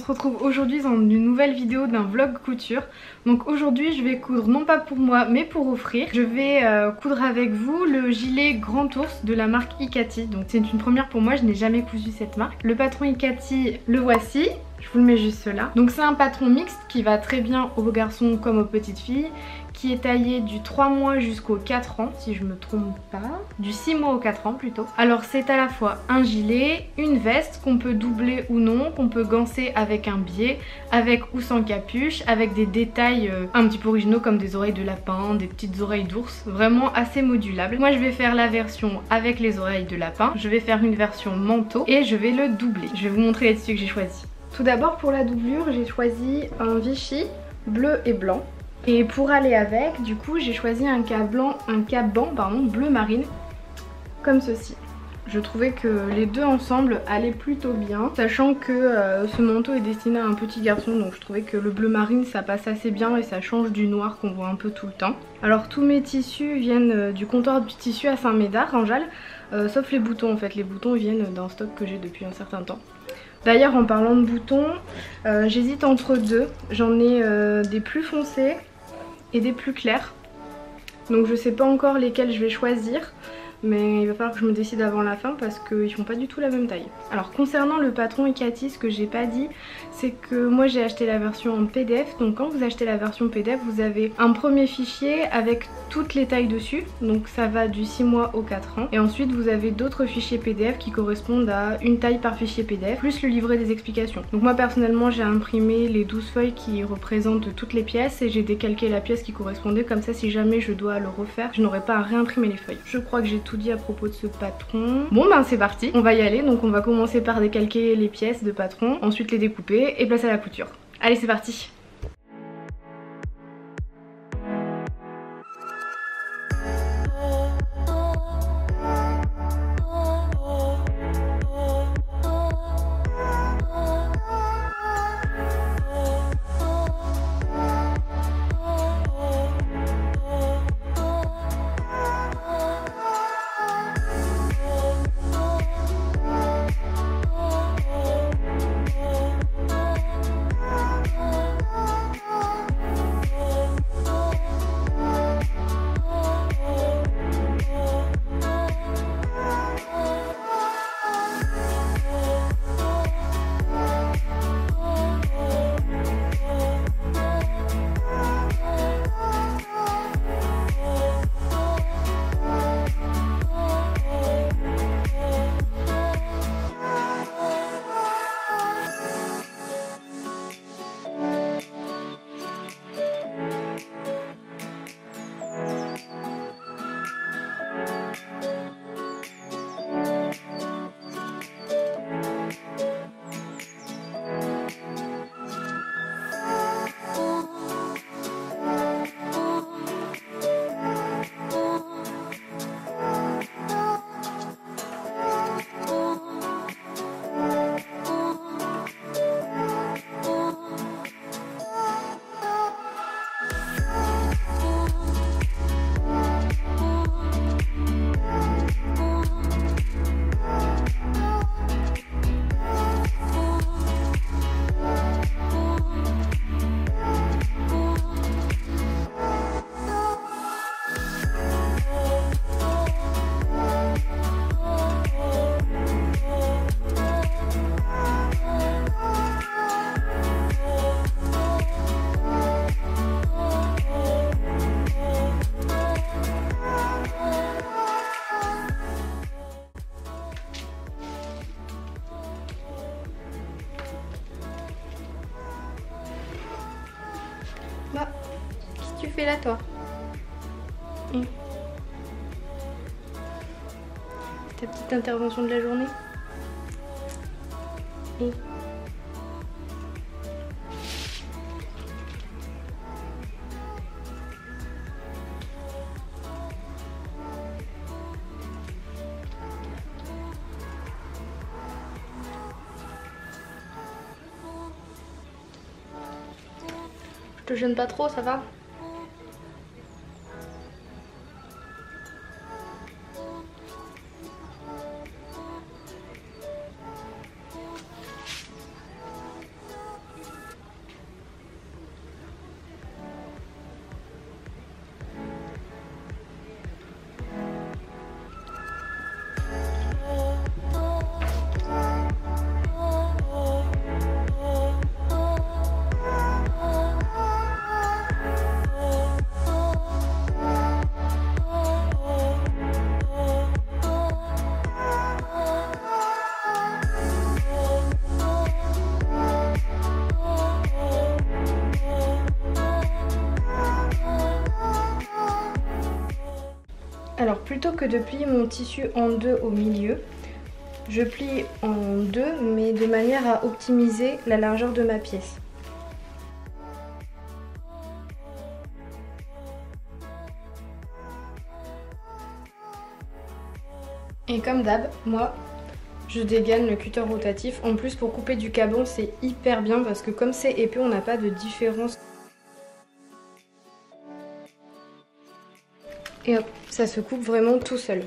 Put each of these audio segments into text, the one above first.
se retrouve aujourd'hui dans une nouvelle vidéo d'un vlog couture. Donc aujourd'hui je vais coudre non pas pour moi mais pour offrir. Je vais coudre avec vous le gilet Grand Ours de la marque Ikati. Donc c'est une première pour moi, je n'ai jamais cousu cette marque. Le patron Ikati, le voici. Je vous le mets juste là. Donc c'est un patron mixte qui va très bien aux garçons comme aux petites filles, qui est taillé du 3 mois jusqu'au 4 ans si je me trompe pas, du 6 mois au 4 ans plutôt. Alors c'est à la fois un gilet, une veste qu'on peut doubler ou non, qu'on peut gancer avec un biais, avec ou sans capuche, avec des détails un petit peu originaux comme des oreilles de lapin, des petites oreilles d'ours, vraiment assez modulable. Moi je vais faire la version avec les oreilles de lapin, je vais faire une version manteau et je vais le doubler. Je vais vous montrer les tissus que j'ai choisis. Tout d'abord pour la doublure j'ai choisi un Vichy bleu et blanc. Et pour aller avec, du coup j'ai choisi un caban bleu marine comme ceci. Je trouvais que les deux ensemble allaient plutôt bien, sachant que ce manteau est destiné à un petit garçon, donc je trouvais que le bleu marine ça passe assez bien et ça change du noir qu'on voit un peu tout le temps. Alors tous mes tissus viennent du comptoir du tissu à Saint-Médard, Rinjal, sauf les boutons en fait. Les boutons viennent d'un stock que j'ai depuis un certain temps. D'ailleurs en parlant de boutons, j'hésite entre deux. J'en ai des plus foncés et des plus clairs. Donc je sais pas encore lesquels je vais choisir. Mais il va falloir que je me décide avant la fin parce qu'ils font pas du tout la même taille. Alors concernant le patron Ikati, ce que j'ai pas dit, c'est que moi j'ai acheté la version en PDF. Donc quand vous achetez la version PDF, vous avez un premier fichier avec toutes les tailles dessus. Donc ça va du 6 mois au 4 ans. Et ensuite vous avez d'autres fichiers PDF qui correspondent à une taille par fichier PDF, plus le livret des explications. Donc moi personnellement j'ai imprimé les 12 feuilles qui représentent toutes les pièces et j'ai décalqué la pièce qui correspondait. Comme ça si jamais je dois le refaire, je n'aurai pas à réimprimer les feuilles. Je crois que j'ai tout dit à propos de ce patron. Bon ben c'est parti, on va y aller. Donc on va commencer par décalquer les pièces de patron, ensuite les découper et placer à la couture. Allez c'est parti. Bah, qu'est-ce que tu fais là toi? Ta petite intervention de la journée. Je te gêne pas trop, ça va? Alors plutôt que de plier mon tissu en deux au milieu, je plie en deux mais de manière à optimiser la largeur de ma pièce. Et comme d'hab, moi je dégaine le cutter rotatif. En plus pour couper du caban c'est hyper bien parce que comme c'est épais on n'a pas de différence. Et hop, ça se coupe vraiment tout seul.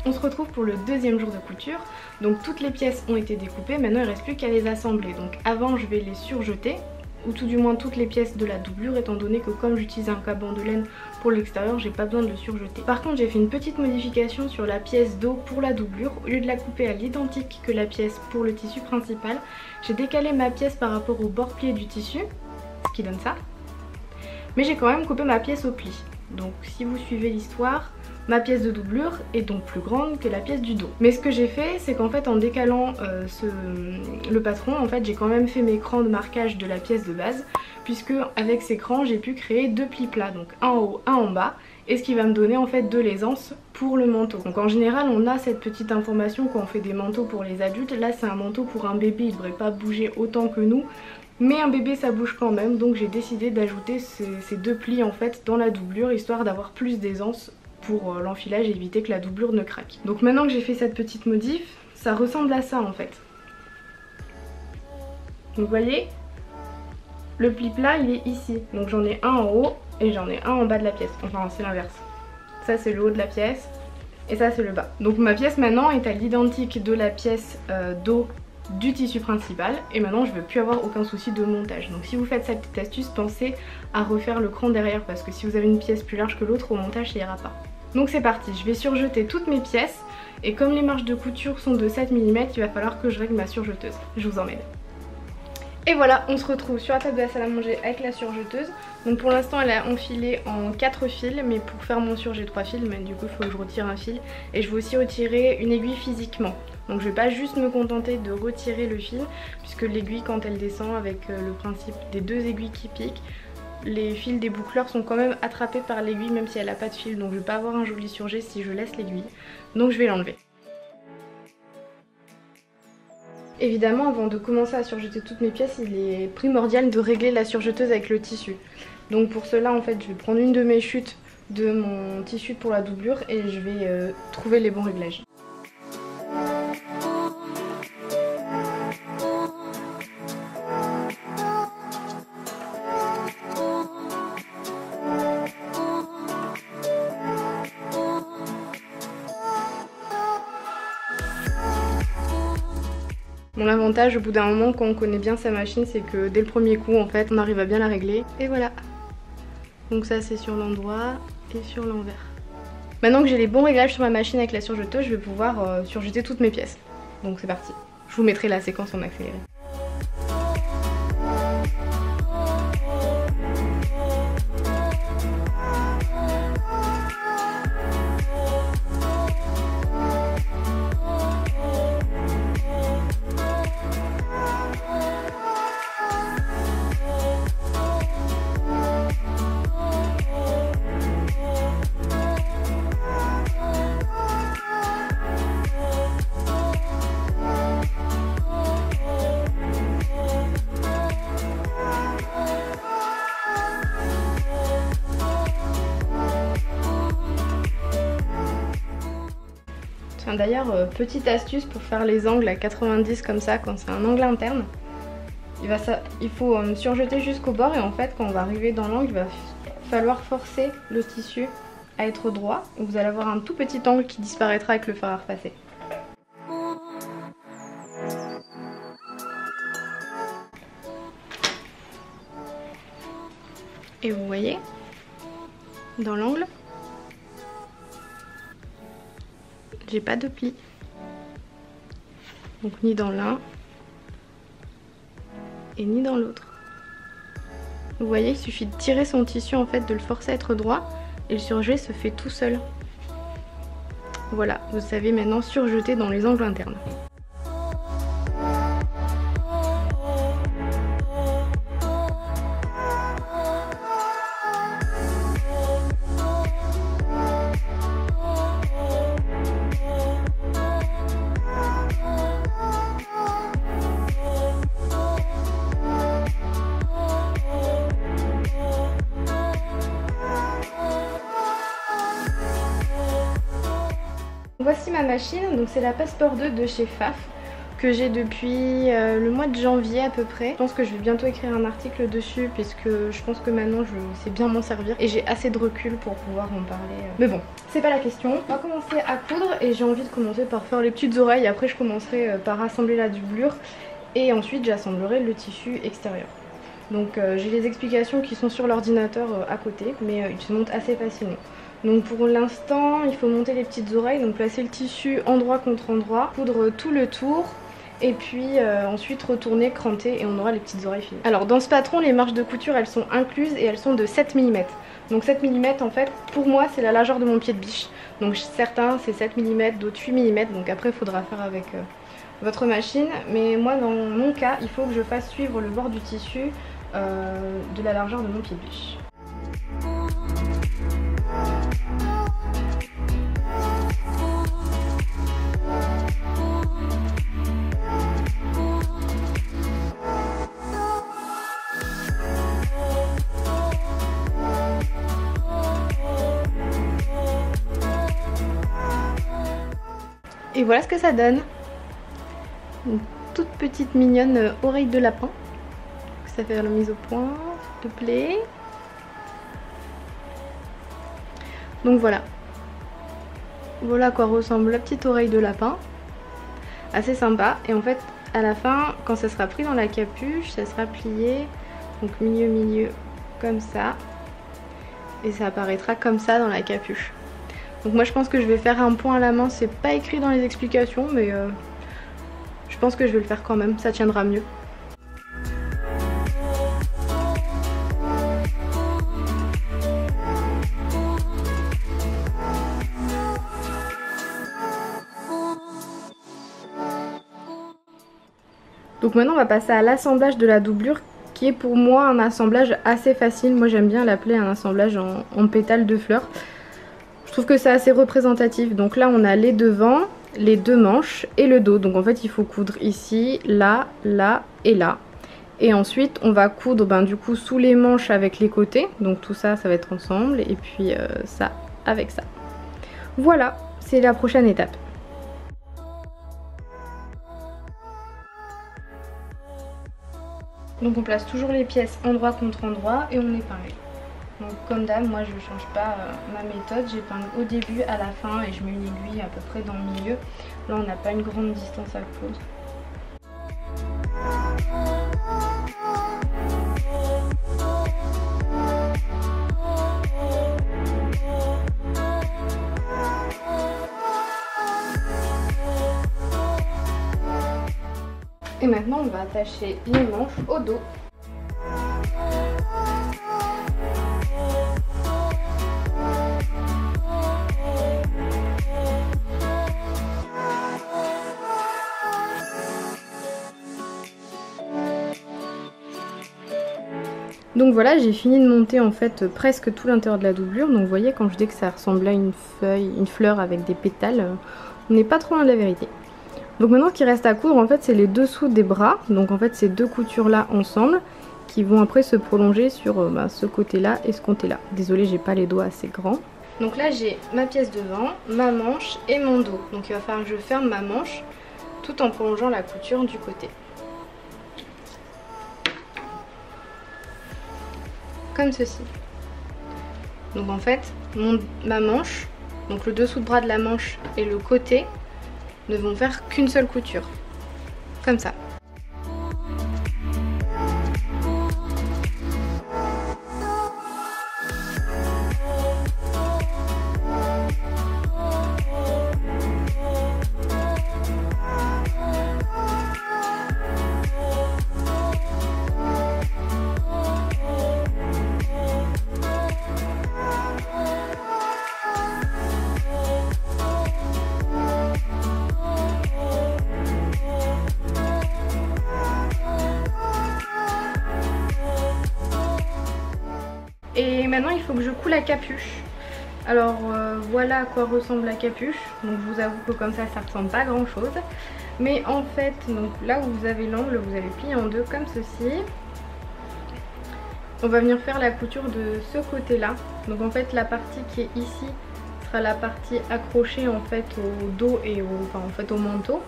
On se retrouve pour le deuxième jour de couture. Donc toutes les pièces ont été découpées, maintenant il ne reste plus qu'à les assembler. Donc avant je vais les surjeter, ou tout du moins toutes les pièces de la doublure, étant donné que comme j'utilise un caban de laine pour l'extérieur, j'ai pas besoin de le surjeter. Par contre j'ai fait une petite modification sur la pièce dos pour la doublure. Au lieu de la couper à l'identique que la pièce pour le tissu principal, j'ai décalé ma pièce par rapport au bord plié du tissu, ce qui donne ça. Mais j'ai quand même coupé ma pièce au pli. Donc si vous suivez l'histoire, ma pièce de doublure est donc plus grande que la pièce du dos. Mais ce que j'ai fait, c'est qu'en fait en décalant le patron, en fait j'ai quand même fait mes crans de marquage de la pièce de base, puisque avec ces crans j'ai pu créer deux plis plats, donc un en haut, un en bas, et ce qui va me donner en fait de l'aisance pour le manteau. Donc en général on a cette petite information quand on fait des manteaux pour les adultes. Là c'est un manteau pour un bébé, il ne devrait pas bouger autant que nous, mais un bébé ça bouge quand même, donc j'ai décidé d'ajouter ces deux plis en fait dans la doublure, histoire d'avoir plus d'aisance pour l'enfilage et éviter que la doublure ne craque. Donc maintenant que j'ai fait cette petite modif, ça ressemble à ça en fait. Donc vous voyez, le pli plat il est ici, donc j'en ai un en haut et j'en ai un en bas de la pièce, enfin c'est l'inverse. Ça c'est le haut de la pièce et ça c'est le bas. Donc ma pièce maintenant est à l'identique de la pièce dos du tissu principal et maintenant je ne veux plus avoir aucun souci de montage. Donc si vous faites cette petite astuce, pensez à refaire le cran derrière parce que si vous avez une pièce plus large que l'autre, au montage ça ira pas. Donc c'est parti, je vais surjeter toutes mes pièces et comme les marges de couture sont de 7 mm, il va falloir que je règle ma surjeteuse. Je vous emmène. Et voilà, on se retrouve sur la table de la salle à manger avec la surjeteuse. Donc pour l'instant elle a enfilé en 4 fils, mais pour faire mon sur j'ai 3 fils, mais du coup il faut que je retire un fil. Et je vais aussi retirer une aiguille physiquement. Donc je vais pas juste me contenter de retirer le fil, puisque l'aiguille quand elle descend avec le principe des deux aiguilles qui piquent, les fils des boucleurs sont quand même attrapés par l'aiguille même si elle n'a pas de fil. Donc je vais pas avoir un joli surjet si je laisse l'aiguille. Donc je vais l'enlever. Évidemment, avant de commencer à surjeter toutes mes pièces, il est primordial de régler la surjeteuse avec le tissu. Donc pour cela, en fait, je vais prendre une de mes chutes de mon tissu pour la doublure et je vais trouver les bons réglages. Bon, l'avantage au bout d'un moment quand on connaît bien sa machine, c'est que dès le premier coup en fait on arrive à bien la régler. Et voilà. Donc ça c'est sur l'endroit et sur l'envers. Maintenant que j'ai les bons réglages sur ma machine avec la surjeteuse, je vais pouvoir surjeter toutes mes pièces. Donc c'est parti. Je vous mettrai la séquence en accéléré. Tiens d'ailleurs, petite astuce pour faire les angles à 90 comme ça quand c'est un angle interne. Il faut surjeter jusqu'au bord et en fait quand on va arriver dans l'angle, il va falloir forcer le tissu à être droit. Vous allez avoir un tout petit angle qui disparaîtra avec le fer à repasser. Et vous voyez, dans l'angle, j'ai pas de pli. Donc ni dans l'un et ni dans l'autre. Vous voyez, il suffit de tirer son tissu en fait, de le forcer à être droit et le surjet se fait tout seul. Voilà, vous savez maintenant surjeter dans les angles internes. Voici ma machine, donc c'est la Passport 2 de chez Pfaff que j'ai depuis le mois de janvier à peu près. Je pense que je vais bientôt écrire un article dessus puisque je pense que maintenant je sais bien m'en servir et j'ai assez de recul pour pouvoir en parler. Mais bon, c'est pas la question. On va commencer à coudre et j'ai envie de commencer par faire les petites oreilles. Après je commencerai par assembler la doublure et ensuite j'assemblerai le tissu extérieur. Donc j'ai les explications qui sont sur l'ordinateur à côté mais ils se montent assez facilement. Donc pour l'instant il faut monter les petites oreilles, donc placer le tissu endroit contre endroit, coudre tout le tour et puis ensuite retourner, cranter et on aura les petites oreilles finies. Alors dans ce patron les marges de couture elles sont incluses et elles sont de 7 mm. Donc 7 mm en fait pour moi c'est la largeur de mon pied de biche. Donc certains c'est 7 mm, d'autres 8 mm, donc après il faudra faire avec votre machine. Mais moi dans mon cas il faut que je fasse suivre le bord du tissu de la largeur de mon pied de biche. Et voilà ce que ça donne. Une toute petite mignonne oreille de lapin. Ça fait la mise au point, s'il te plaît. Donc voilà. Voilà à quoi ressemble la petite oreille de lapin. Assez sympa. Et en fait, à la fin, quand ça sera pris dans la capuche, ça sera plié. Donc milieu, comme ça. Et ça apparaîtra comme ça dans la capuche. Donc moi je pense que je vais faire un point à la main, c'est pas écrit dans les explications mais je pense que je vais le faire quand même, ça tiendra mieux. Donc maintenant on va passer à l'assemblage de la doublure qui est pour moi un assemblage assez facile. Moi j'aime bien l'appeler un assemblage en pétales de fleurs. Je trouve que c'est assez représentatif. Donc là on a les devants, les deux manches et le dos. Donc en fait il faut coudre ici, là, là et là. Et ensuite on va coudre du coup sous les manches avec les côtés. Donc tout ça, ça va être ensemble. Et puis ça avec ça. Voilà, c'est la prochaine étape. Donc on place toujours les pièces endroit contre endroit et on épingle. Donc comme d'hab, moi je ne change pas ma méthode, j'épingle au début, à la fin et je mets une aiguille à peu près dans le milieu. Là on n'a pas une grande distance à coudre. Et maintenant on va attacher les manches au dos. Donc voilà, j'ai fini de monter en fait presque tout l'intérieur de la doublure. Donc vous voyez, quand je dis que ça ressemble à une feuille, une fleur avec des pétales, on n'est pas trop loin de la vérité. Donc maintenant ce qui reste à coudre en fait c'est les dessous des bras. Donc en fait ces deux coutures là ensemble qui vont après se prolonger sur ce côté là et ce côté là. Désolée, j'ai pas les doigts assez grands. Donc là j'ai ma pièce devant, ma manche et mon dos. Donc il va falloir que je ferme ma manche tout en prolongeant la couture du côté. Comme ceci. Donc en fait ma manche, donc le dessous de bras de la manche et le côté ne vont faire qu'une seule couture. Comme ça. Et maintenant il faut que je coule la capuche. Alors voilà à quoi ressemble la capuche. Donc je vous avoue que comme ça ressemble pas à grand chose. Mais en fait, donc là où vous avez l'angle, vous allez plier en deux comme ceci. On va venir faire la couture de ce côté là. Donc en fait la partie qui est ici sera la partie accrochée en fait au dos et au manteau.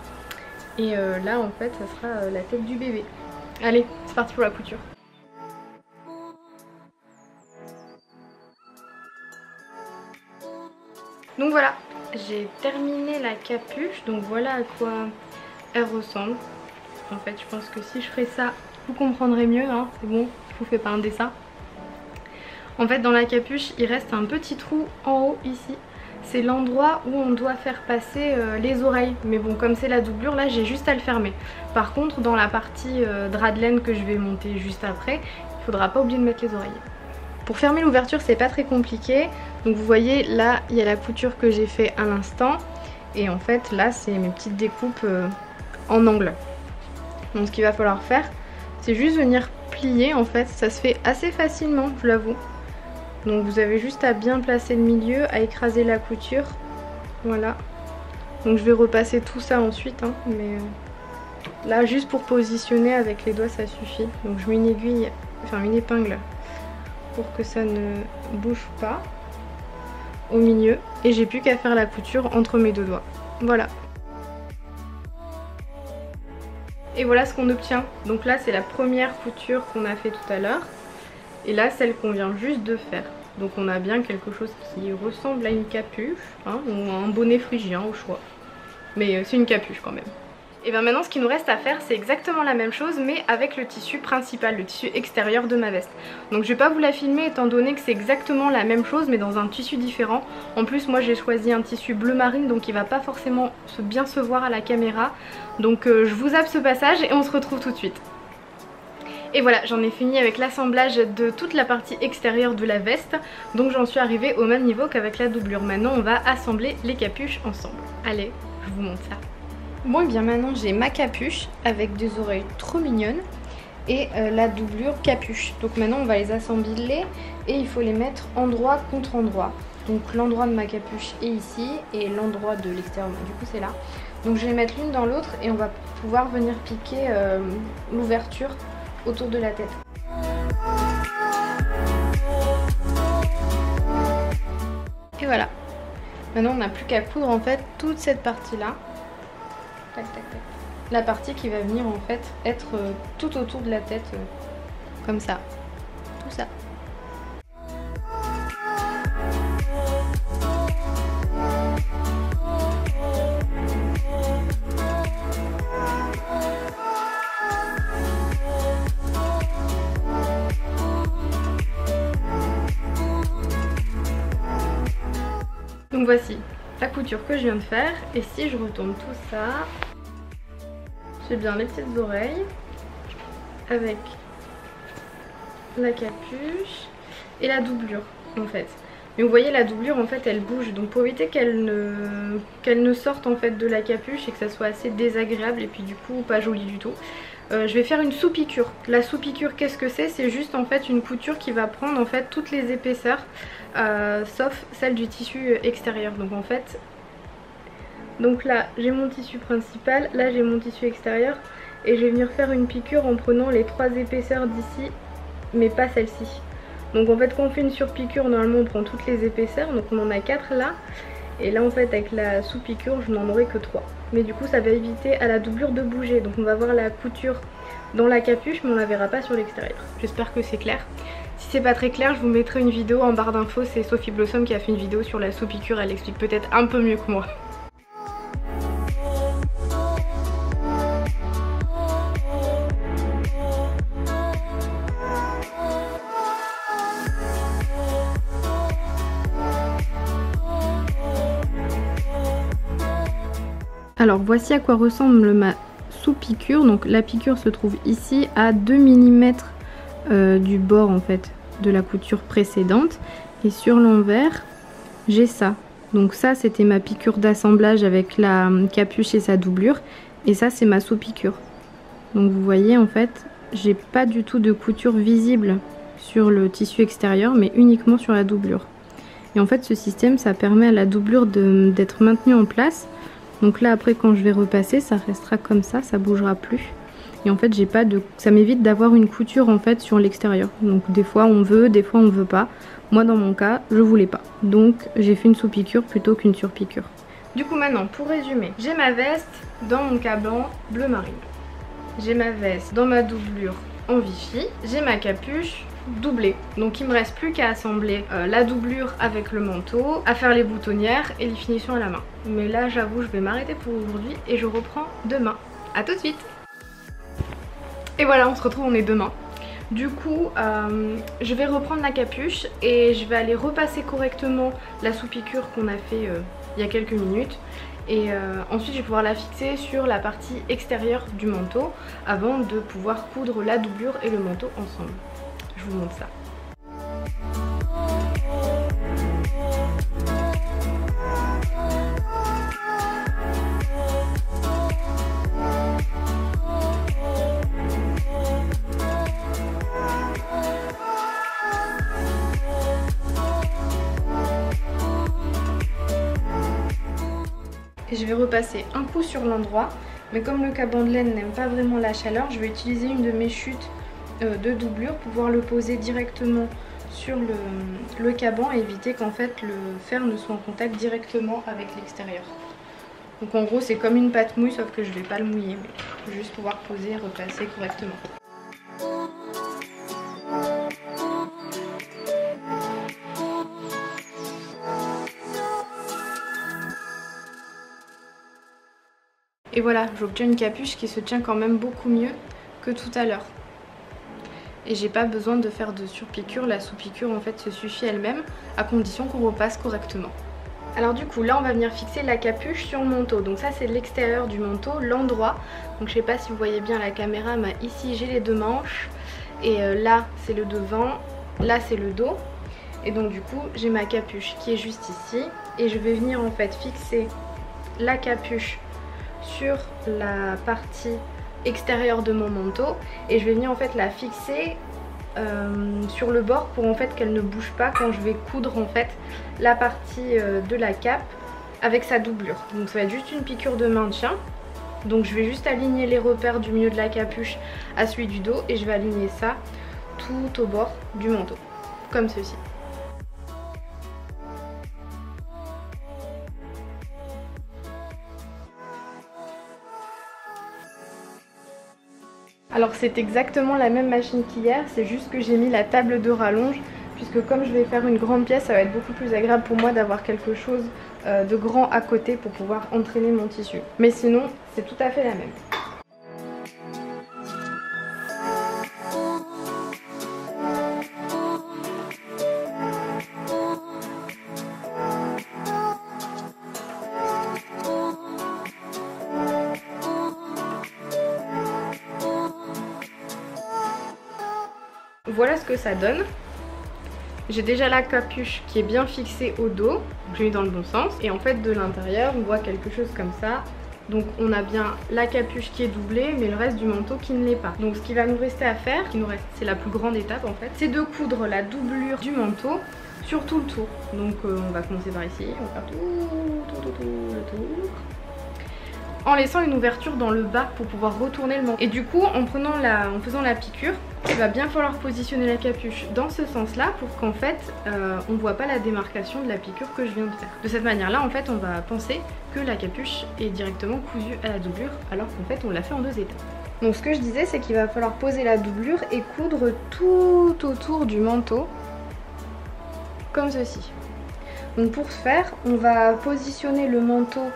Et là en fait ça sera la tête du bébé. Allez, c'est parti pour la couture. Donc voilà, j'ai terminé la capuche, donc voilà à quoi elle ressemble. En fait, je pense que si je ferais ça, vous comprendrez mieux, hein, c'est bon, je vous fais pas un dessin. En fait, dans la capuche, il reste un petit trou en haut ici. C'est l'endroit où on doit faire passer les oreilles. Mais bon, comme c'est la doublure, là, j'ai juste à le fermer. Par contre, dans la partie drap de laine que je vais monter juste après, il faudra pas oublier de mettre les oreilles. Pour fermer l'ouverture, c'est pas très compliqué. Donc vous voyez, là, il y a la couture que j'ai fait à l'instant. Et en fait, là, c'est mes petites découpes en angle. Donc ce qu'il va falloir faire, c'est juste venir plier. En fait, ça se fait assez facilement, je l'avoue. Donc vous avez juste à bien placer le milieu, à écraser la couture. Voilà. Donc je vais repasser tout ça ensuite, hein, mais là, juste pour positionner avec les doigts, ça suffit. Donc je mets une aiguille, enfin une épingle, pour que ça ne bouge pas au milieu, et j'ai plus qu'à faire la couture entre mes deux doigts. Voilà. Et voilà ce qu'on obtient. Donc là c'est la première couture qu'on a fait tout à l'heure, et là celle qu'on vient juste de faire. Donc on a bien quelque chose qui ressemble à une capuche, hein, ou un bonnet phrygien au choix, mais c'est une capuche quand même. Et bien maintenant ce qu'il nous reste à faire, c'est exactement la même chose, mais avec le tissu principal, le tissu extérieur de ma veste. Donc je vais pas vous la filmer étant donné que c'est exactement la même chose mais dans un tissu différent. En plus moi j'ai choisi un tissu bleu marine, donc il va pas forcément bien se voir à la caméra. Donc je vous zappe ce passage et on se retrouve tout de suite. Et voilà, j'en ai fini avec l'assemblage de toute la partie extérieure de la veste. Donc j'en suis arrivée au même niveau qu'avec la doublure. Maintenant on va assembler les capuches ensemble. Allez, je vous montre ça. Bon et bien maintenant j'ai ma capuche avec des oreilles trop mignonnes et la doublure capuche. Donc maintenant on va les assembler et il faut les mettre endroit contre endroit. Donc l'endroit de ma capuche est ici et l'endroit de l'extérieur du coup c'est là. Donc je vais les mettre l'une dans l'autre et on va pouvoir venir piquer l'ouverture autour de la tête. Et voilà. Maintenant on n'a plus qu'à coudre en fait toute cette partie là. Tac, tac, tac. La partie qui va venir en fait être tout autour de la tête, comme ça, tout ça. Donc voici la couture que je viens de faire, et si je retourne tout ça, j'ai bien les petites oreilles avec la capuche et la doublure en fait. Mais vous voyez la doublure en fait elle bouge, donc pour éviter qu'elle ne sorte en fait de la capuche et que ça soit assez désagréable et puis du coup pas joli du tout, je vais faire une sous-piqûre. La sous-piqûre qu'est-ce que c'est? C'est juste en fait une couture qui va prendre en fait toutes les épaisseurs sauf celle du tissu extérieur. Donc en fait, donc là j'ai mon tissu principal, là j'ai mon tissu extérieur et je vais venir faire une piqûre en prenant les trois épaisseurs d'ici mais pas celle-ci. Donc en fait quand on fait une surpiqûre, normalement on prend toutes les épaisseurs, donc on en a 4 là. Et là en fait avec la sous-piqûre je n'en aurai que 3. Mais du coup ça va éviter à la doublure de bouger. Donc on va voir la couture dans la capuche mais on la verra pas sur l'extérieur. J'espère que c'est clair. Si c'est pas très clair je vous mettrai une vidéo en barre d'infos. C'est Sophie Blossom qui a fait une vidéo sur la sous-piqûre. Elle explique peut-être un peu mieux que moi. Alors voici à quoi ressemble ma sous-piqûre. Donc la piqûre se trouve ici à 2 mm du bord en fait de la couture précédente. Et sur l'envers j'ai ça. Donc ça c'était ma piqûre d'assemblage avec la capuche et sa doublure. Et ça c'est ma sous-piqûre. Donc vous voyez en fait j'ai pas du tout de couture visible sur le tissu extérieur mais uniquement sur la doublure. Et en fait ce système ça permet à la doublure d'être maintenue en place. Donc là après quand je vais repasser ça restera comme ça bougera plus. Et en fait j'ai pas de, ça m'évite d'avoir une couture en fait sur l'extérieur. Donc des fois on veut, des fois on veut pas. Moi dans mon cas je voulais pas. Donc j'ai fait une sous-piqûre plutôt qu'une sur-piqûre. Du coup maintenant pour résumer, j'ai ma veste dans mon caban bleu marine. J'ai ma veste dans ma doublure en Vichy. J'ai ma capuche doublée. Donc il me reste plus qu'à assembler la doublure avec le manteau, à faire les boutonnières et les finitions à la main. Mais là j'avoue je vais m'arrêter pour aujourd'hui et je reprends demain. A tout de suite. Et voilà on se retrouve, on est demain. Du coup je vais reprendre la capuche et je vais aller repasser correctement la sous-piqûre qu'on a fait il y a quelques minutes. Et ensuite je vais pouvoir la fixer sur la partie extérieure du manteau avant de pouvoir coudre la doublure et le manteau ensemble. Je vous montre ça. Et je vais repasser un coup sur l'endroit, mais comme le caban de laine n'aime pas vraiment la chaleur, je vais utiliser une de mes chutes de doublure pour pouvoir le poser directement sur le caban et éviter qu'en fait le fer ne soit en contact directement avec l'extérieur. Donc en gros c'est comme une pâte mouille sauf que je vais pas le mouiller, mais juste pouvoir poser et replacer correctement. Et voilà, j'obtiens une capuche qui se tient quand même beaucoup mieux que tout à l'heure. Et j'ai pas besoin de faire de surpiqûre, la sous-piqûre en fait se suffit elle-même à condition qu'on repasse correctement. Alors du coup là on va venir fixer la capuche sur le manteau. Donc ça c'est l'extérieur du manteau, l'endroit. Donc je sais pas si vous voyez bien la caméra, mais ici j'ai les deux manches. Et là c'est le devant, là c'est le dos. Et donc du coup j'ai ma capuche qui est juste ici. Et je vais venir en fait fixer la capuche sur la partie extérieure de mon manteau et je vais venir en fait la fixer sur le bord pour en fait qu'elle ne bouge pas quand je vais coudre en fait la partie de la cape avec sa doublure. Donc ça va être juste une piqûre de maintien. Donc je vais juste aligner les repères du milieu de la capuche à celui du dos et je vais aligner ça tout au bord du manteau comme ceci. Alors c'est exactement la même machine qu'hier, c'est juste que j'ai mis la table de rallonge puisque comme je vais faire une grande pièce, ça va être beaucoup plus agréable pour moi d'avoir quelque chose de grand à côté pour pouvoir entraîner mon tissu. Mais sinon, c'est tout à fait la même. Voilà ce que ça donne. J'ai déjà la capuche qui est bien fixée au dos, j'ai mis dans le bon sens. Et en fait de l'intérieur on voit quelque chose comme ça. Donc on a bien la capuche qui est doublée mais le reste du manteau qui ne l'est pas. Donc ce qui va nous rester à faire, c'est la plus grande étape en fait, c'est de coudre la doublure du manteau sur tout le tour. Donc on va commencer par ici, on va faire tout le tour. en laissant une ouverture dans le bas pour pouvoir retourner le manteau. Et du coup en faisant la piqûre, il va bien falloir positionner la capuche dans ce sens là pour qu'en fait on ne voit pas la démarcation de la piqûre que je viens de faire. De cette manière là en fait on va penser que la capuche est directement cousue à la doublure alors qu'en fait on l'a fait en 2 étapes. Donc ce que je disais c'est qu'il va falloir poser la doublure et coudre tout autour du manteau comme ceci. Donc pour ce faire on va positionner le manteau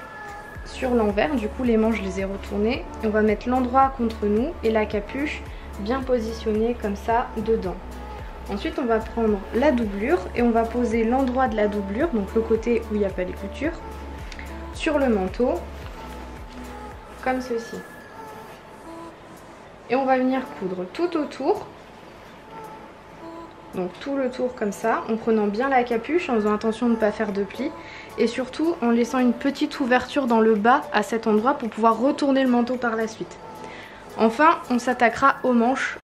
sur l'envers, du coup les manches je les ai retournées et on va mettre l'endroit contre nous et la capuche bien positionnée comme ça dedans. Ensuite on va prendre la doublure et on va poser l'endroit de la doublure, donc le côté où il n'y a pas les coutures, sur le manteau comme ceci. Et on va venir coudre tout autour, donc tout le tour comme ça, en prenant bien la capuche, en faisant attention de ne pas faire de plis et surtout en laissant une petite ouverture dans le bas à cet endroit pour pouvoir retourner le manteau par la suite. Enfin, on s'attaquera aux manches.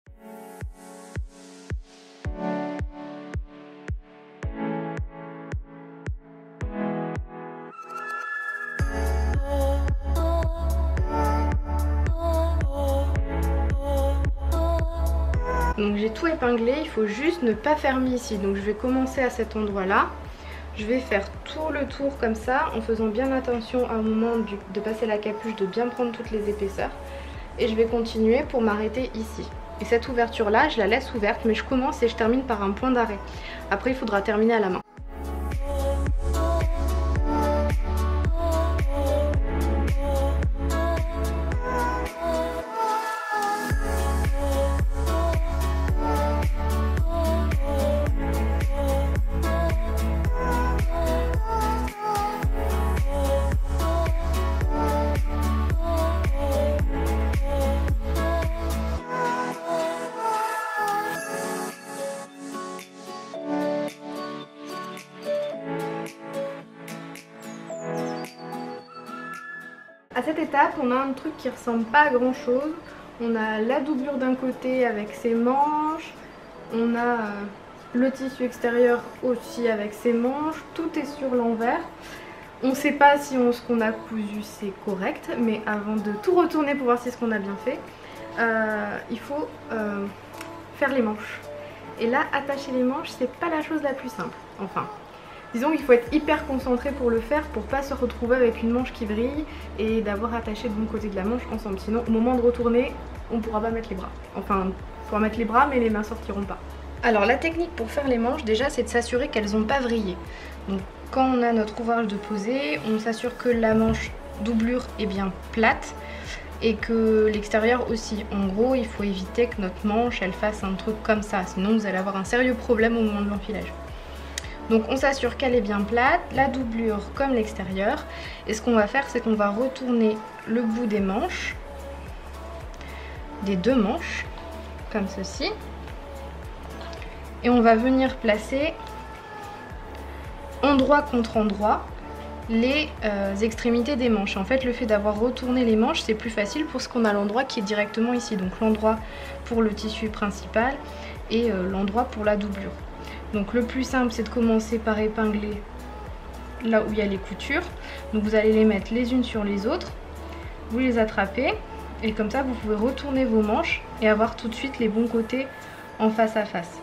Donc j'ai tout épinglé, il faut juste ne pas fermer ici. Donc je vais commencer à cet endroit là. Je vais faire tout le tour comme ça en faisant bien attention à un moment de passer la capuche, de bien prendre toutes les épaisseurs. Et je vais continuer pour m'arrêter ici. Et cette ouverture là je la laisse ouverte mais je commence et je termine par un point d'arrêt. Après il faudra terminer à la main. À cette étape, on a un truc qui ressemble pas à grand chose. On a la doublure d'un côté avec ses manches, on a le tissu extérieur aussi avec ses manches, tout est sur l'envers. On ne sait pas si ce qu'on a cousu c'est correct, mais avant de tout retourner pour voir si ce qu'on a bien fait, il faut faire les manches. Et là, attacher les manches, c'est pas la chose la plus simple. Enfin, disons qu'il faut être hyper concentré pour le faire pour pas se retrouver avec une manche qui vrille et d'avoir attaché de bon côté de la manche ensemble. Sinon au moment de retourner on pourra pas mettre les bras. Enfin on pourra mettre les bras mais les mains sortiront pas. Alors la technique pour faire les manches déjà c'est de s'assurer qu'elles n'ont pas vrillé. Donc quand on a notre ouvrage de poser, on s'assure que la manche doublure est bien plate et que l'extérieur aussi. En gros il faut éviter que notre manche elle fasse un truc comme ça, sinon vous allez avoir un sérieux problème au moment de l'enfilage. Donc on s'assure qu'elle est bien plate, la doublure comme l'extérieur. Et ce qu'on va faire c'est qu'on va retourner le bout des manches, des 2 manches, comme ceci. Et on va venir placer endroit contre endroit les extrémités des manches. En fait le fait d'avoir retourné les manches c'est plus facile pour ce qu'on a l'endroit qui est directement ici. Donc l'endroit pour le tissu principal et l'endroit pour la doublure. Donc le plus simple c'est de commencer par épingler là où il y a les coutures. Donc vous allez les mettre les unes sur les autres, vous les attrapez et comme ça vous pouvez retourner vos manches et avoir tout de suite les bons côtés en face à face.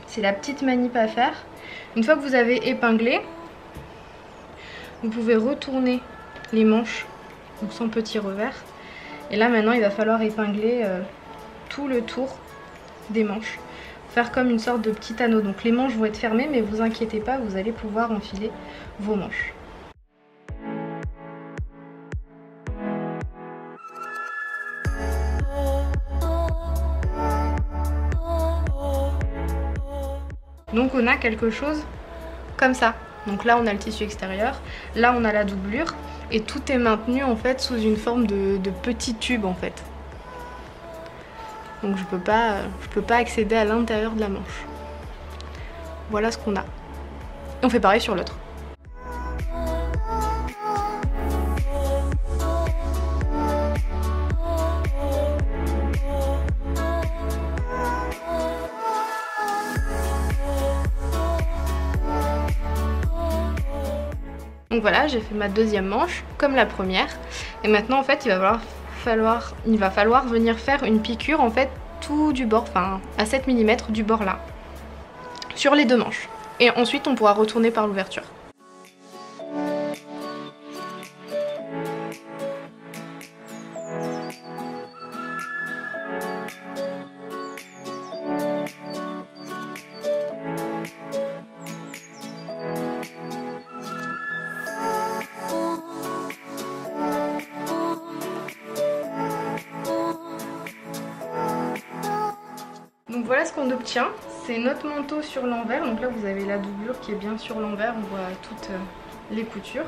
C'est la petite manip à faire. Une fois que vous avez épinglé, vous pouvez retourner les manches donc sans petit revers. Et là maintenant il va falloir épingler tout le tour des manches. Faire comme une sorte de petit anneau. Donc les manches vont être fermées mais vous inquiétez pas, vous allez pouvoir enfiler vos manches. Donc on a quelque chose comme ça. Donc là on a le tissu extérieur, là on a la doublure et tout est maintenu en fait sous une forme de petit tube en fait. Donc je peux pas accéder à l'intérieur de la manche. Voilà ce qu'on a. Et on fait pareil sur l'autre. Donc voilà, j'ai fait ma deuxième manche comme la première. Et maintenant en fait il va falloir venir faire une piqûre en fait tout du bord, enfin à 7 mm du bord là. Sur les deux manches. Et ensuite on pourra retourner par l'ouverture. Donc voilà ce qu'on obtient, c'est notre manteau sur l'envers, donc là vous avez la doublure qui est bien sur l'envers, on voit toutes les coutures.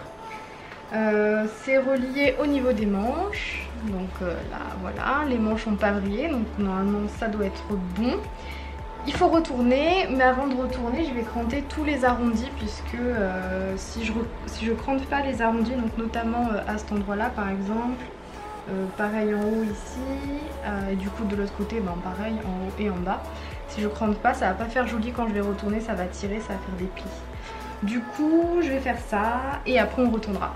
C'est relié au niveau des manches, donc là voilà, les manches n'ont pas brillé, donc normalement ça doit être bon. Il faut retourner, mais avant de retourner je vais cranter tous les arrondis puisque si je crante pas les arrondis, donc notamment à cet endroit là par exemple, pareil en haut ici, et du coup de l'autre côté ben pareil en haut et en bas. Si je crante pas ça va pas faire joli, quand je vais retourner ça va tirer, ça va faire des plis. Du coup je vais faire ça et après on retournera.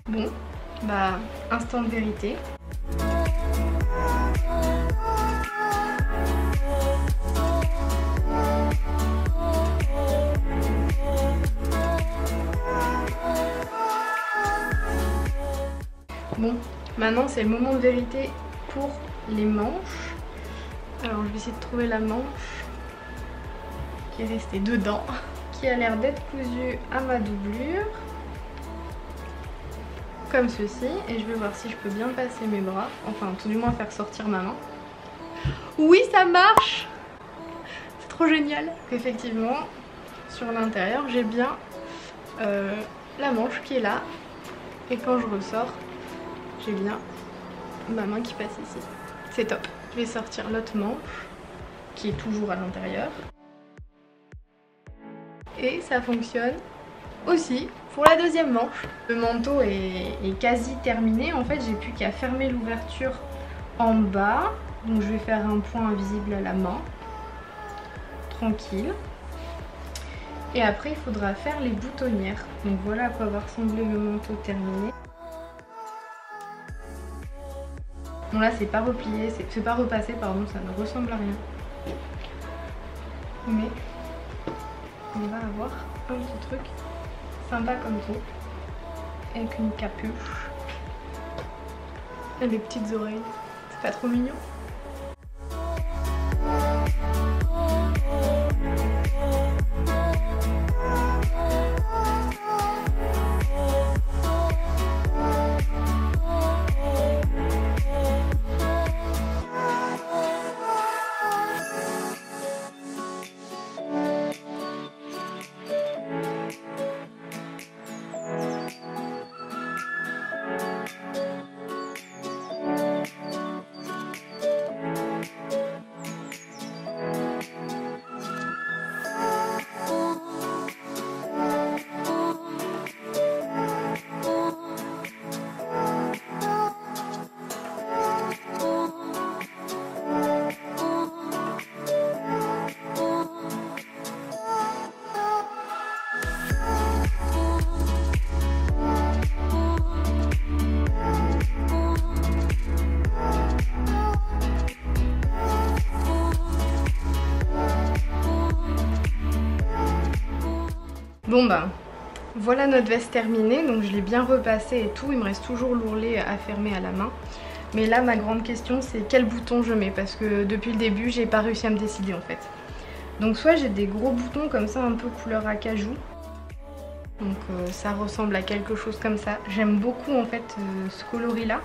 Bon, bah instant de vérité. Bon, maintenant c'est le moment de vérité pour les manches. Alors je vais essayer de trouver la manche qui est restée dedans, qui a l'air d'être cousue à ma doublure. Comme ceci, et je vais voir si je peux bien passer mes bras, enfin tout du moins faire sortir ma main. Oui, ça marche! C'est trop génial! Effectivement, sur l'intérieur j'ai bien la manche qui est là, et quand je ressors j'ai bien ma main qui passe ici. C'est top. Je vais sortir l'autre manche qui est toujours à l'intérieur. Et ça fonctionne aussi pour la deuxième manche. Le manteau est quasi terminé. En fait j'ai plus qu'à fermer l'ouverture en bas. Donc je vais faire un point invisible à la main. Tranquille. Et après il faudra faire les boutonnières. Donc voilà à quoi va ressembler le manteau terminé. Bon là c'est pas replié, c'est pas repassé pardon, ça ne ressemble à rien. Mais on va avoir un petit truc sympa comme tout, avec une capuche et des petites oreilles. C'est pas trop mignon? Bon ben, voilà notre veste terminée, donc je l'ai bien repassée et tout, il me reste toujours l'ourlet à fermer à la main. Mais là ma grande question c'est quel bouton je mets, parce que depuis le début j'ai pas réussi à me décider en fait. Donc soit j'ai des gros boutons comme ça un peu couleur acajou, donc ça ressemble à quelque chose comme ça. J'aime beaucoup en fait ce coloris là,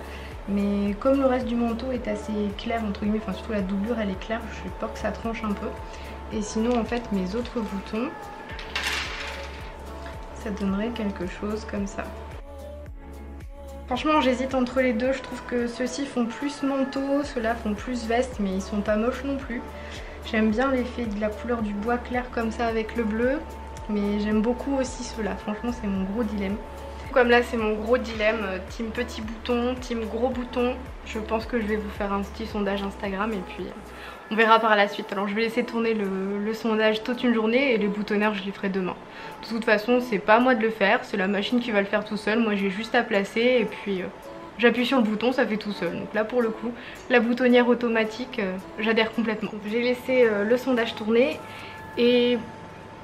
mais comme le reste du manteau est assez clair entre guillemets, enfin surtout la doublure elle est claire, j'ai peur que ça tranche un peu. Et sinon en fait mes autres boutons, ça donnerait quelque chose comme ça. Franchement j'hésite entre les deux, je trouve que ceux-ci font plus manteau, ceux-là font plus veste, mais ils sont pas moches non plus. J'aime bien l'effet de la couleur du bois clair comme ça avec le bleu, mais j'aime beaucoup aussi ceux-là, franchement c'est mon gros dilemme. comme là c'est mon gros dilemme, team petit bouton, team gros bouton, je pense que je vais vous faire un petit sondage Instagram et puis on verra par la suite. Alors je vais laisser tourner le sondage toute une journée et les boutonneurs je les ferai demain. De toute façon c'est pas à moi de le faire, c'est la machine qui va le faire tout seul, moi j'ai juste à placer et puis j'appuie sur le bouton, ça fait tout seul. Donc là pour le coup, la boutonnière automatique, j'adhère complètement. J'ai laissé le sondage tourner et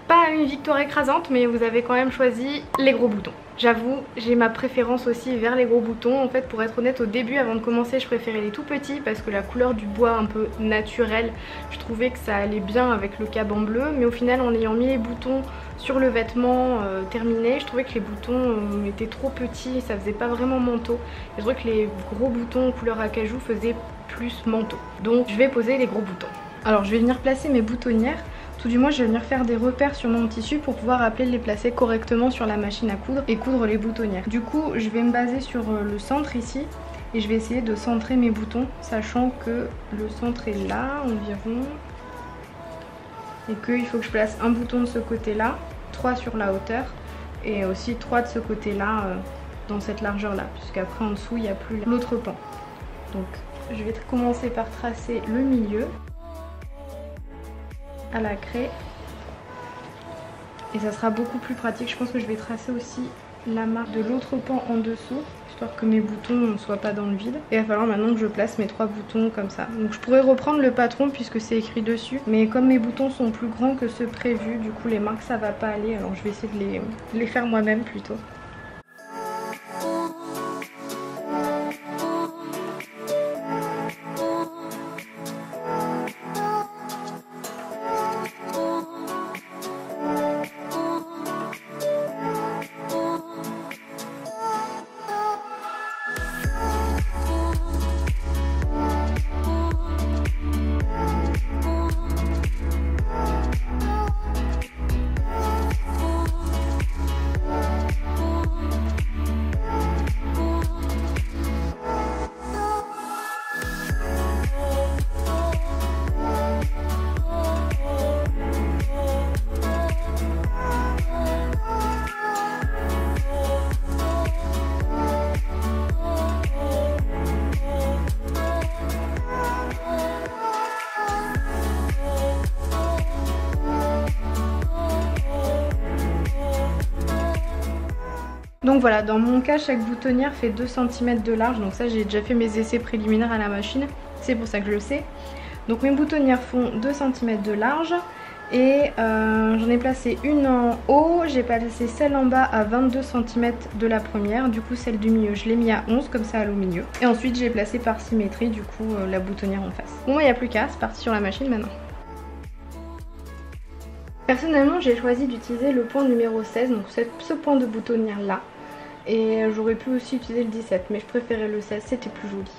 pas une victoire écrasante, mais vous avez quand même choisi les gros boutons. J'avoue, j'ai ma préférence aussi vers les gros boutons. En fait, pour être honnête, au début, avant de commencer, je préférais les tout petits parce que la couleur du bois un peu naturel, je trouvais que ça allait bien avec le caban bleu. Mais au final, en ayant mis les boutons sur le vêtement terminé, je trouvais que les boutons étaient trop petits, ça faisait pas vraiment manteau. Et je trouvais que les gros boutons couleur acajou faisaient plus manteau. Donc, je vais poser les gros boutons. Alors, je vais venir placer mes boutonnières. Tout du moins je vais venir faire des repères sur mon tissu pour pouvoir après les placer correctement sur la machine à coudre et coudre les boutonnières. Du coup je vais me baser sur le centre ici et je vais essayer de centrer mes boutons, sachant que le centre est là environ et qu'il faut que je place un bouton de ce côté là, 3 sur la hauteur et aussi 3 de ce côté là dans cette largeur là, puisqu'après en dessous il n'y a plus l'autre pan. Donc je vais commencer par tracer le milieu à la craie et ça sera beaucoup plus pratique. Je pense que je vais tracer aussi la marque de l'autre pan en dessous, histoire que mes boutons ne soient pas dans le vide. Et il va falloir maintenant que je place mes 3 boutons comme ça. Donc je pourrais reprendre le patron puisque c'est écrit dessus, mais comme mes boutons sont plus grands que ceux prévus, du coup les marques ça va pas aller, alors je vais essayer de les faire moi-même plutôt. Donc voilà, dans mon cas, chaque boutonnière fait 2 cm de large. Donc ça, j'ai déjà fait mes essais préliminaires à la machine. C'est pour ça que je le sais. Donc mes boutonnières font 2 cm de large. Et j'en ai placé une en haut. J'ai placé celle en bas à 22 cm de la première. Du coup, celle du milieu, je l'ai mis à 11, comme ça, elle est au milieu. Et ensuite, j'ai placé par symétrie, du coup, la boutonnière en face. Bon, il n'y a plus qu'à, c'est parti sur la machine maintenant. Personnellement, j'ai choisi d'utiliser le point numéro 16, donc ce point de boutonnière là. Et j'aurais pu aussi utiliser le 17, mais je préférais le 16, c'était plus joli.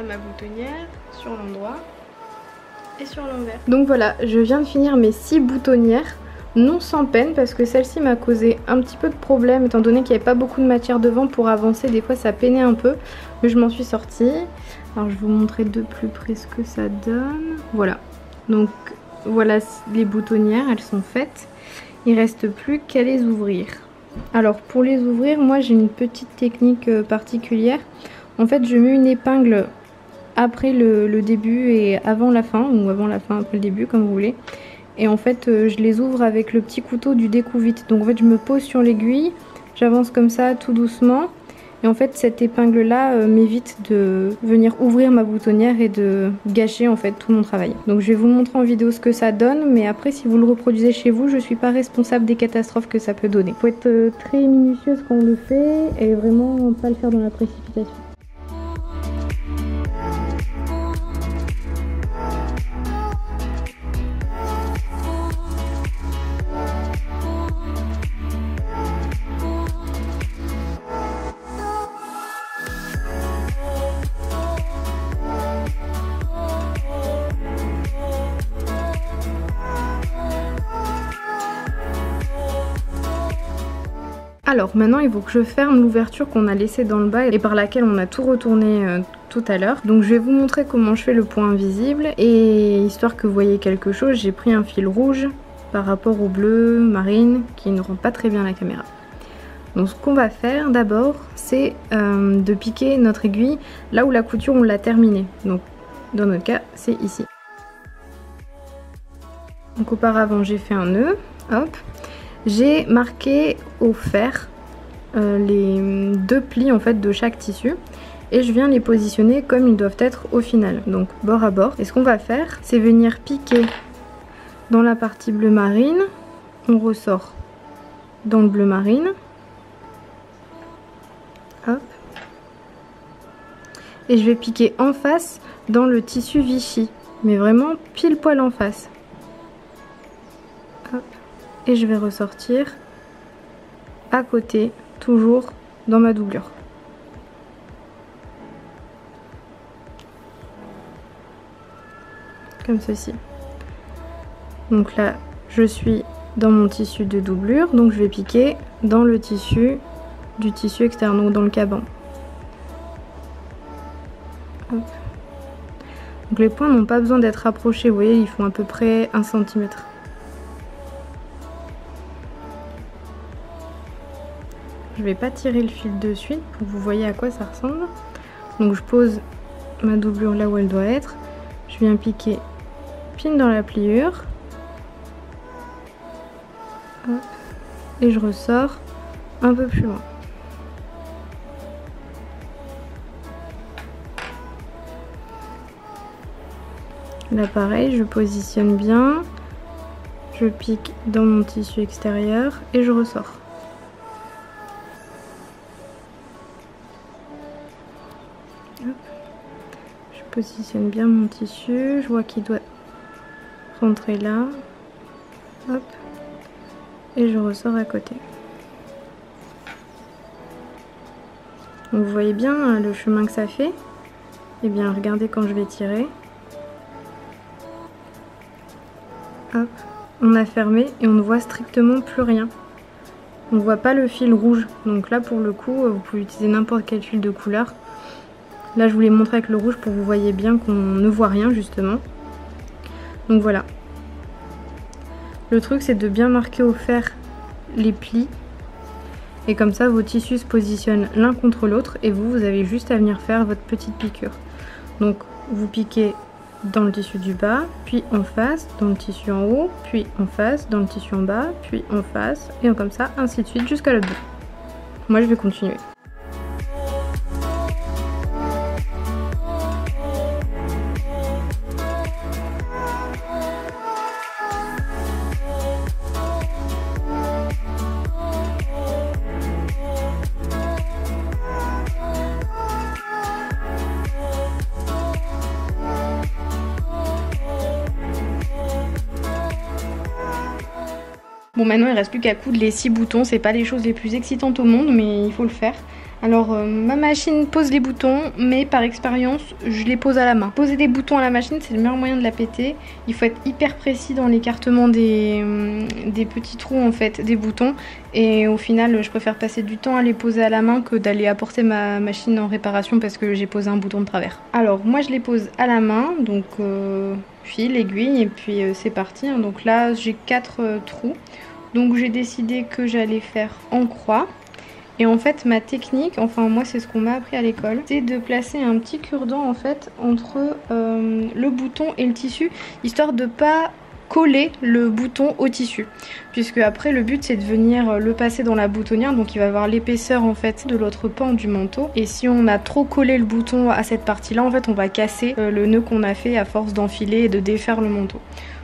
Ma boutonnière sur l'endroit et sur l'envers. Donc voilà, je viens de finir mes 6 boutonnières, non sans peine parce que celle-ci m'a causé un petit peu de problème étant donné qu'il n'y avait pas beaucoup de matière devant pour avancer, des fois ça peinait un peu, mais je m'en suis sortie. Alors je vais vous montrer de plus près ce que ça donne. Voilà, donc voilà les boutonnières, elles sont faites, il reste plus qu'à les ouvrir. Alors pour les ouvrir, moi j'ai une petite technique particulière. En fait je mets une épingle après le début et avant la fin, ou avant la fin, après le début, comme vous voulez. Et en fait, je les ouvre avec le petit couteau du découvite. Donc en fait, je me pose sur l'aiguille, j'avance comme ça, tout doucement. Et en fait, cette épingle-là m'évite de venir ouvrir ma boutonnière et de gâcher en fait tout mon travail. Donc je vais vous montrer en vidéo ce que ça donne, mais après, si vous le reproduisez chez vous, je suis pas responsable des catastrophes que ça peut donner. Il faut être très minutieuse quand on le fait et vraiment pas le faire dans la précipitation. Alors maintenant il faut que je ferme l'ouverture qu'on a laissée dans le bas et par laquelle on a tout retourné tout à l'heure. Donc je vais vous montrer comment je fais le point invisible et histoire que vous voyez quelque chose, j'ai pris un fil rouge par rapport au bleu marine qui ne rend pas très bien la caméra. Donc ce qu'on va faire d'abord c'est de piquer notre aiguille là où la couture on l'a terminée. Donc dans notre cas c'est ici. Donc auparavant j'ai fait un nœud, hop. J'ai marqué au fer les deux plis en fait de chaque tissu et je viens les positionner comme ils doivent être au final, donc bord à bord. Et ce qu'on va faire c'est venir piquer dans la partie bleu marine, on ressort dans le bleu marine, hop, et je vais piquer en face dans le tissu Vichy, mais vraiment pile poil en face. Hop. Et je vais ressortir à côté, toujours dans ma doublure. Comme ceci. Donc là, je suis dans mon tissu de doublure, donc je vais piquer dans le tissu du tissu externe, donc dans le caban. Hop. Donc les points n'ont pas besoin d'être rapprochés, vous voyez, ils font à peu près 1 cm. Je vais pas tirer le fil de suite pour que vous voyez à quoi ça ressemble. Donc je pose ma doublure là où elle doit être. Je viens piquer pile dans la pliure. Hop. Et je ressors un peu plus loin. Là pareil, je positionne bien. Je pique dans mon tissu extérieur et je ressors. Je positionne bien mon tissu, je vois qu'il doit rentrer là, hop, et je ressors à côté. Donc vous voyez bien le chemin que ça fait. Et bien regardez quand je vais tirer, hop, on a fermé et on ne voit strictement plus rien. On ne voit pas le fil rouge, donc là pour le coup vous pouvez utiliser n'importe quel fil de couleur. Là je vous l'ai montré avec le rouge pour que vous voyez bien qu'on ne voit rien justement. Donc voilà. Le truc c'est de bien marquer au fer les plis. Et comme ça vos tissus se positionnent l'un contre l'autre et vous avez juste à venir faire votre petite piqûre. Donc vous piquez dans le tissu du bas, puis en face, dans le tissu en haut, puis en face, dans le tissu en bas, puis en face, et comme ça, ainsi de suite jusqu'à l'autre bout. Moi je vais continuer. Bon, maintenant il reste plus qu'à coudre les 6 boutons, c'est pas les choses les plus excitantes au monde mais il faut le faire. Alors ma machine pose les boutons mais par expérience je les pose à la main. Poser des boutons à la machine c'est le meilleur moyen de la péter. Il faut être hyper précis dans l'écartement des petits trous en fait des boutons et au final je préfère passer du temps à les poser à la main que d'aller apporter ma machine en réparation parce que j'ai posé un bouton de travers. Alors moi je les pose à la main donc fil, aiguille et puis c'est parti. Donc là j'ai 4 trous. Donc j'ai décidé que j'allais faire en croix. Et en fait ma technique, enfin moi c'est ce qu'on m'a appris à l'école, c'est de placer un petit cure-dent en fait entre le bouton et le tissu, histoire de pas coller le bouton au tissu. Puisque après le but c'est de venir le passer dans la boutonnière, donc il va avoir l'épaisseur en fait de l'autre pan du manteau. Et si on a trop collé le bouton à cette partie là, en fait on va casser le nœud qu'on a fait à force d'enfiler et de défaire le manteau.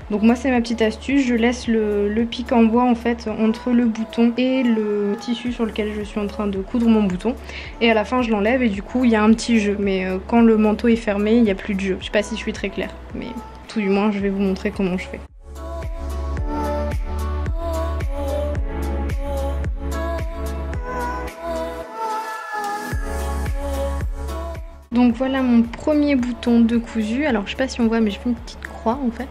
Donc moi c'est ma petite astuce, je laisse le pic en bois en fait entre le bouton et le tissu sur lequel je suis en train de coudre mon bouton. Et à la fin je l'enlève et du coup il y a un petit jeu. Mais quand le manteau est fermé il n'y a plus de jeu. Je sais pas si je suis très claire, mais tout du moins je vais vous montrer comment je fais. Donc voilà mon premier bouton de cousu. Alors je sais pas si on voit mais je fais une petite croix en fait.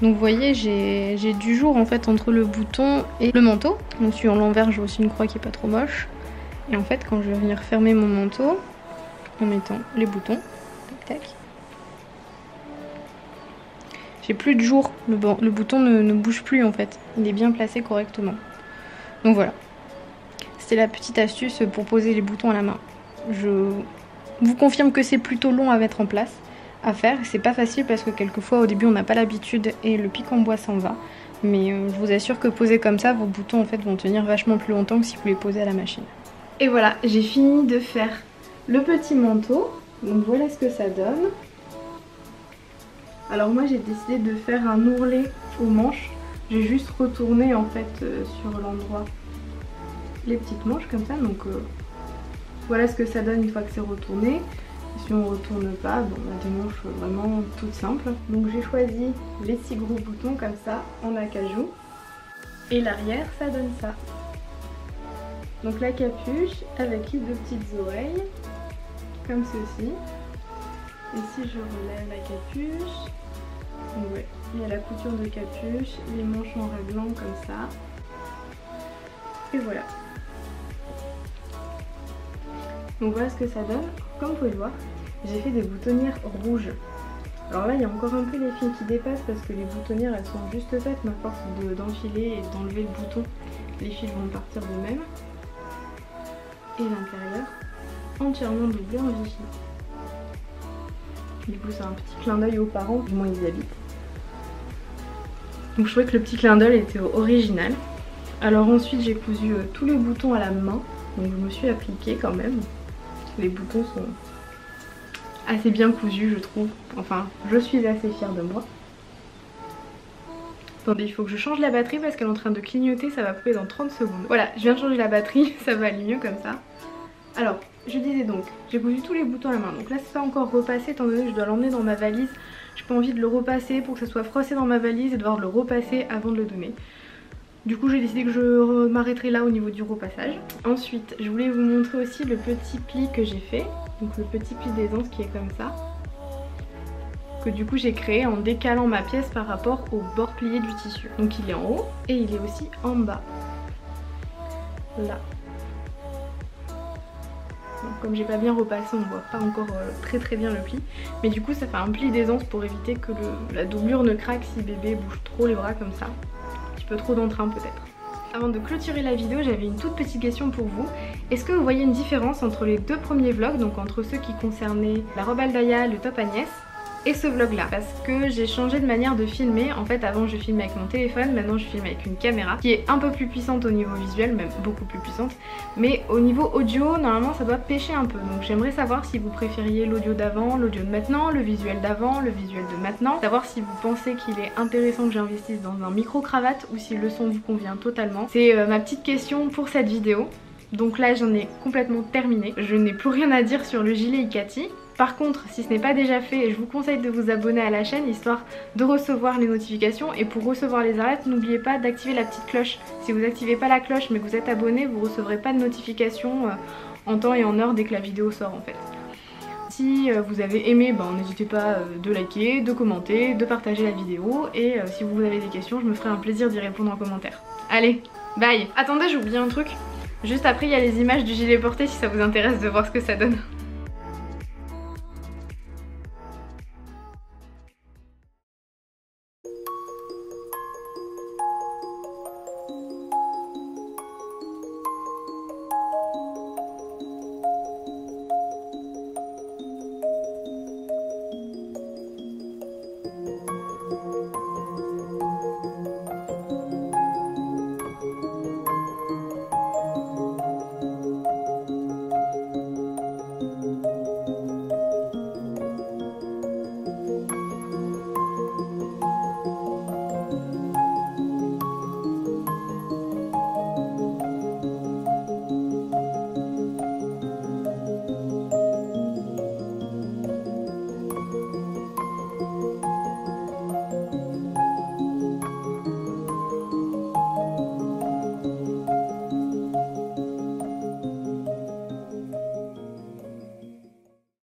Donc vous voyez, j'ai du jour en fait entre le bouton et le manteau. Donc celui en l'envers, j'ai aussi une croix qui est pas trop moche. Et en fait, quand je vais venir fermer mon manteau, en mettant les boutons, tac, tac, j'ai plus de jour. Le bouton ne bouge plus en fait. Il est bien placé correctement. Donc voilà. C'était la petite astuce pour poser les boutons à la main. Je vous confirme que c'est plutôt long à mettre en place, à faire. C'est pas facile parce que quelquefois au début on n'a pas l'habitude et le pic en bois s'en va. Mais je vous assure que posés comme ça, vos boutons en fait vont tenir vachement plus longtemps que si vous les posez à la machine. Et voilà, j'ai fini de faire le petit manteau. Donc voilà ce que ça donne. Alors moi j'ai décidé de faire un ourlet aux manches. J'ai juste retourné en fait sur l'endroit les petites manches comme ça. Donc voilà ce que ça donne une fois que c'est retourné. Si on retourne pas, bon, on a des manches vraiment toutes simples. Donc j'ai choisi les 6 gros boutons comme ça en acajou. Et l'arrière ça donne ça. Donc la capuche avec les 2 petites oreilles comme ceci. Et si je relève la capuche, donc ouais, il y a la couture de capuche, les manches en raglan comme ça. Et voilà. Donc voilà ce que ça donne. Comme vous pouvez le voir, j'ai fait des boutonnières rouges. Alors là il y a encore un peu les fils qui dépassent parce que les boutonnières elles sont juste faites, mais à force d'enfiler et d'enlever le bouton, les fils vont partir de même. Et l'intérieur entièrement doublé en Vichy. Du coup c'est un petit clin d'œil aux parents, du moins ils y habitent. Donc je trouvais que le petit clin d'œil était original. Alors ensuite j'ai cousu tous les boutons à la main, donc je me suis appliquée quand même. Les boutons sont assez bien cousus je trouve, enfin je suis assez fière de moi. Attendez, il faut que je change la batterie parce qu'elle est en train de clignoter, ça va couper dans 30 secondes. Voilà, je viens de changer la batterie, ça va aller mieux comme ça. Alors, je disais donc, j'ai cousu tous les boutons à la main, donc là c'est pas encore repassé étant donné que je dois l'emmener dans ma valise. J'ai pas envie de le repasser pour que ça soit froissé dans ma valise et devoir le repasser avant de le donner. Du coup j'ai décidé que je m'arrêterai là au niveau du repassage. Ensuite je voulais vous montrer aussi le petit pli que j'ai fait. Donc le petit pli d'aisance qui est comme ça. Que du coup j'ai créé en décalant ma pièce par rapport au bord plié du tissu. Donc il est en haut et il est aussi en bas. Là. Donc, comme j'ai pas bien repassé, on voit pas encore très bien le pli. Mais du coup ça fait un pli d'aisance pour éviter que la doublure ne craque si bébé bouge trop les bras comme ça. Un peu trop d'entrain peut-être. Avant de clôturer la vidéo, j'avais une toute petite question pour vous. Est-ce que vous voyez une différence entre les 2 premiers vlogs, donc entre ceux qui concernaient la robe Aldaya, le top Agnès, et ce vlog là? Parce que j'ai changé de manière de filmer. En fait avant je filmais avec mon téléphone, maintenant je filme avec une caméra qui est un peu plus puissante au niveau visuel, même beaucoup plus puissante. Mais au niveau audio, normalement ça doit pêcher un peu. Donc j'aimerais savoir si vous préfériez l'audio d'avant, l'audio de maintenant, le visuel d'avant, le visuel de maintenant. Savoir si vous pensez qu'il est intéressant que j'investisse dans un micro-cravate ou si le son vous convient totalement. C'est ma petite question pour cette vidéo. Donc là j'en ai complètement terminé. Je n'ai plus rien à dire sur le gilet Ikati. Par contre, si ce n'est pas déjà fait, je vous conseille de vous abonner à la chaîne histoire de recevoir les notifications. Et pour recevoir les alertes, n'oubliez pas d'activer la petite cloche. Si vous n'activez pas la cloche mais que vous êtes abonné, vous ne recevrez pas de notifications en temps et en heure dès que la vidéo sort en fait. Si vous avez aimé, n'hésitez pas de liker, de commenter, de partager la vidéo. Et si vous avez des questions, je me ferai un plaisir d'y répondre en commentaire. Allez, bye! Attendez, j'ai oublié un truc. Juste après, il y a les images du gilet porté si ça vous intéresse de voir ce que ça donne.